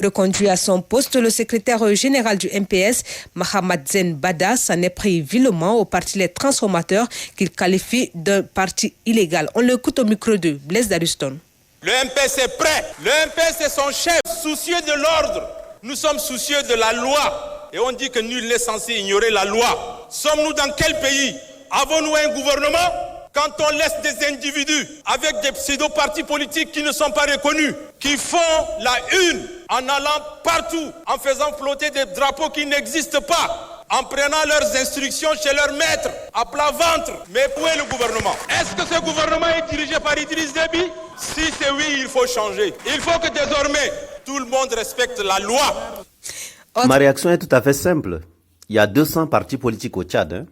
Reconduit à son poste, le secrétaire général du MPS, Mahamad Zen Bada, s'en est pris vilement au parti Les Transformateurs qu'il qualifie d'un parti illégal. On l'écoute au micro de Blaise Daruston. Le MPS est prêt. Le MPS est son chef, soucieux de l'ordre. Nous sommes soucieux de la loi. Et on dit que nul n'est censé ignorer la loi. Sommes-nous dans quel pays? Avons-nous un gouvernement? Quand on laisse des individus avec des pseudo-partis politiques qui ne sont pas reconnus, qui font la une en allant partout, en faisant flotter des drapeaux qui n'existent pas, en prenant leurs instructions chez leur maître, à plat ventre. Mais où est le gouvernement? Est-ce que ce gouvernement est dirigé par Idriss Déby? Si c'est oui, il faut changer. Il faut que désormais, tout le monde respecte la loi. Ma réaction est tout à fait simple. Il y a 200 partis politiques au Tchad,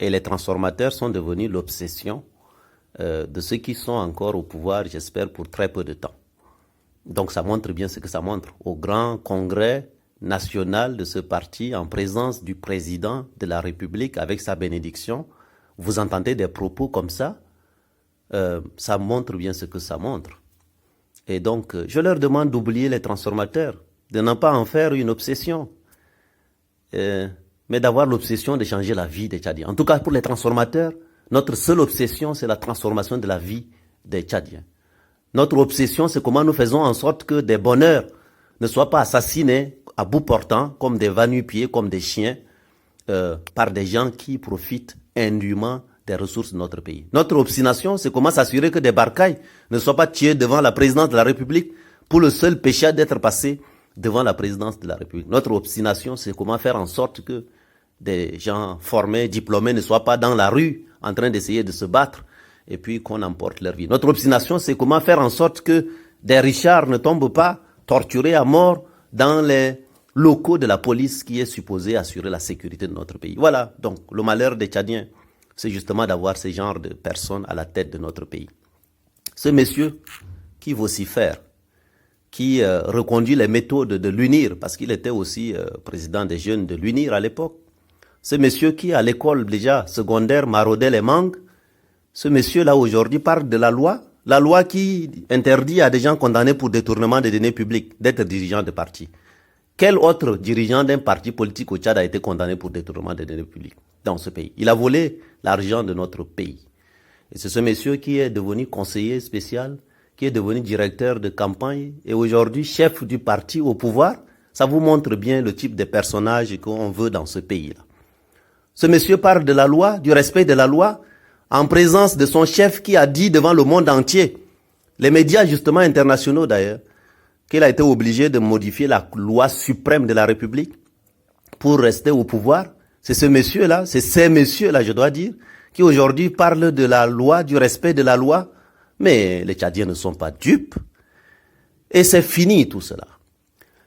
et les transformateurs sont devenus l'obsession de ceux qui sont encore au pouvoir, j'espère, pour très peu de temps. Donc ça montre bien ce que ça montre. Au grand congrès national de ce parti, en présence du président de la République, avec sa bénédiction, vous entendez des propos comme ça, ça montre bien ce que ça montre. Et donc, je leur demande d'oublier les transformateurs, de ne pas en faire une obsession, mais d'avoir l'obsession de changer la vie des Tchadiens. En tout cas, pour les transformateurs, notre seule obsession, c'est la transformation de la vie des Tchadiens. Notre obsession, c'est comment nous faisons en sorte que des bonheurs ne soient pas assassinés à bout portant, comme des va-nu-pieds, comme des chiens, par des gens qui profitent indûment des ressources de notre pays. Notre obstination, c'est comment s'assurer que des barcailles ne soient pas tués devant la présidence de la République pour le seul péché d'être passé devant la présidence de la République. Notre obstination, c'est comment faire en sorte que des gens formés, diplômés ne soient pas dans la rue en train d'essayer de se battre et puis qu'on emporte leur vie. Notre obstination, c'est comment faire en sorte que des richards ne tombent pas torturés à mort dans les locaux de la police qui est supposée assurer la sécurité de notre pays. Voilà, donc le malheur des Tchadiens, c'est justement d'avoir ce genre de personnes à la tête de notre pays. Ce monsieur qui vocifère, qui reconduit les méthodes de l'UNIR, parce qu'il était aussi président des jeunes de l'UNIR à l'époque. Ce monsieur qui, à l'école déjà secondaire, maraudait les mangues. Ce monsieur-là, aujourd'hui, parle de la loi qui interdit à des gens condamnés pour détournement des deniers publics d'être dirigeants de parti. Quel autre dirigeant d'un parti politique au Tchad a été condamné pour détournement des deniers publics dans ce pays? Il a volé l'argent de notre pays. Et c'est ce monsieur qui est devenu conseiller spécial, qui est devenu directeur de campagne et aujourd'hui chef du parti au pouvoir. Ça vous montre bien le type de personnage qu'on veut dans ce pays-là. Ce monsieur parle de la loi, du respect de la loi, en présence de son chef qui a dit devant le monde entier, les médias justement internationaux d'ailleurs, qu'il a été obligé de modifier la loi suprême de la République pour rester au pouvoir. C'est ce monsieur-là, c'est ces messieurs-là, je dois dire, qui aujourd'hui parlent de la loi, du respect de la loi. Mais les Tchadiens ne sont pas dupes. Et c'est fini tout cela.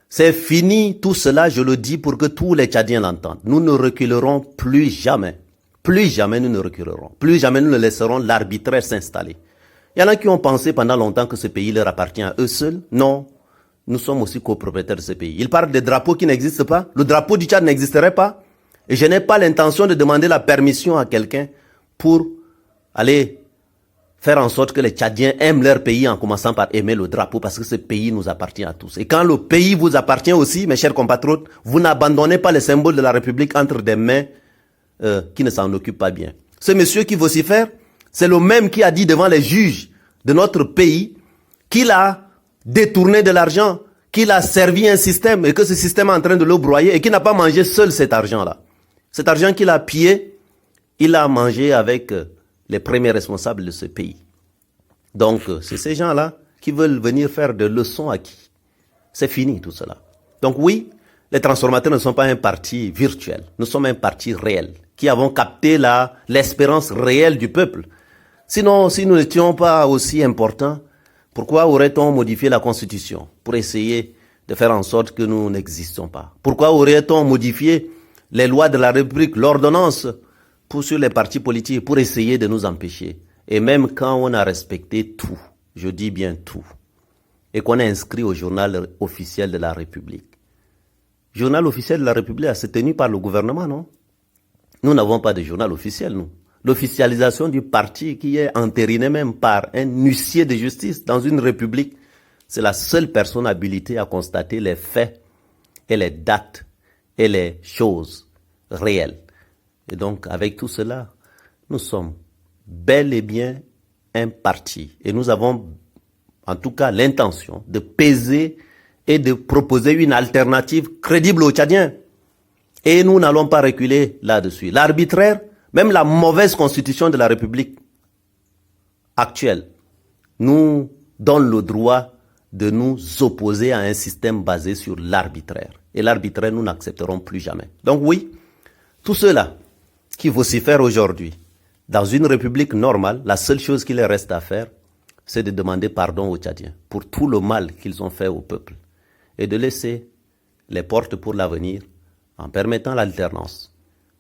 C'est fini tout cela, je le dis pour que tous les Tchadiens l'entendent. Nous ne reculerons plus jamais. Plus jamais nous ne reculerons. Plus jamais nous ne laisserons l'arbitraire s'installer. Il y en a qui ont pensé pendant longtemps que ce pays leur appartient à eux seuls. Non, nous sommes aussi copropriétaires de ce pays. Ils parlent des drapeaux qui n'existent pas. Le drapeau du Tchad n'existerait pas. Et je n'ai pas l'intention de demander la permission à quelqu'un pour aller faire en sorte que les Tchadiens aiment leur pays en commençant par aimer le drapeau parce que ce pays nous appartient à tous. Et quand le pays vous appartient aussi, mes chers compatriotes, vous n'abandonnez pas les symboles de la République entre des mains qui ne s'en occupent pas bien. Ce monsieur qui vocifère, c'est le même qui a dit devant les juges de notre pays qu'il a détourné de l'argent, qu'il a servi un système et que ce système est en train de le broyer et qu'il n'a pas mangé seul cet argent-là. Cet argent qu'il a pillé, il l'a mangé avec les premiers responsables de ce pays. Donc, c'est ces gens-là qui veulent venir faire des leçons à qui? C'est fini tout cela. Donc oui, les transformateurs ne sont pas un parti virtuel. Nous sommes un parti réel, qui avons capté l'espérance réelle du peuple. Sinon, si nous n'étions pas aussi importants, pourquoi aurait-on modifié la Constitution pour essayer de faire en sorte que nous n'existions pas? Pourquoi aurait-on modifié les lois de la République, l'ordonnance, sur les partis politiques pour essayer de nous empêcher? Et même quand on a respecté tout, je dis bien tout, et qu'on a inscrit au journal officiel de la République. Journal officiel de la République, c'est tenu par le gouvernement, non? Nous n'avons pas de journal officiel, nous. L'officialisation du parti qui est entériné même par un huissier de justice dans une république, C'est la seule personne habilitée à constater les faits et les dates et les choses réelles. Et donc, avec tout cela, nous sommes bel et bien un parti. Et nous avons, en tout cas, l'intention de peser et de proposer une alternative crédible aux Tchadiens. Et nous n'allons pas reculer là-dessus. L'arbitraire, même la mauvaise constitution de la République actuelle, nous donne le droit de nous opposer à un système basé sur l'arbitraire. Et l'arbitraire, nous n'accepterons plus jamais. Donc oui, tous ceux-là qui vocifèrent aujourd'hui, dans une république normale, la seule chose qu'il leur reste à faire, c'est de demander pardon aux Tchadiens pour tout le mal qu'ils ont fait au peuple et de laisser les portes pour l'avenir en permettant l'alternance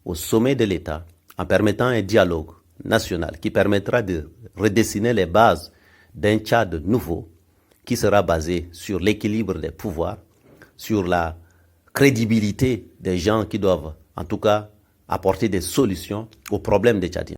au sommet de l'État, en permettant un dialogue national qui permettra de redessiner les bases d'un Tchad nouveau qui sera basé sur l'équilibre des pouvoirs, sur la crédibilité des gens qui doivent, en tout cas, apporter des solutions aux problèmes des Tchadiens.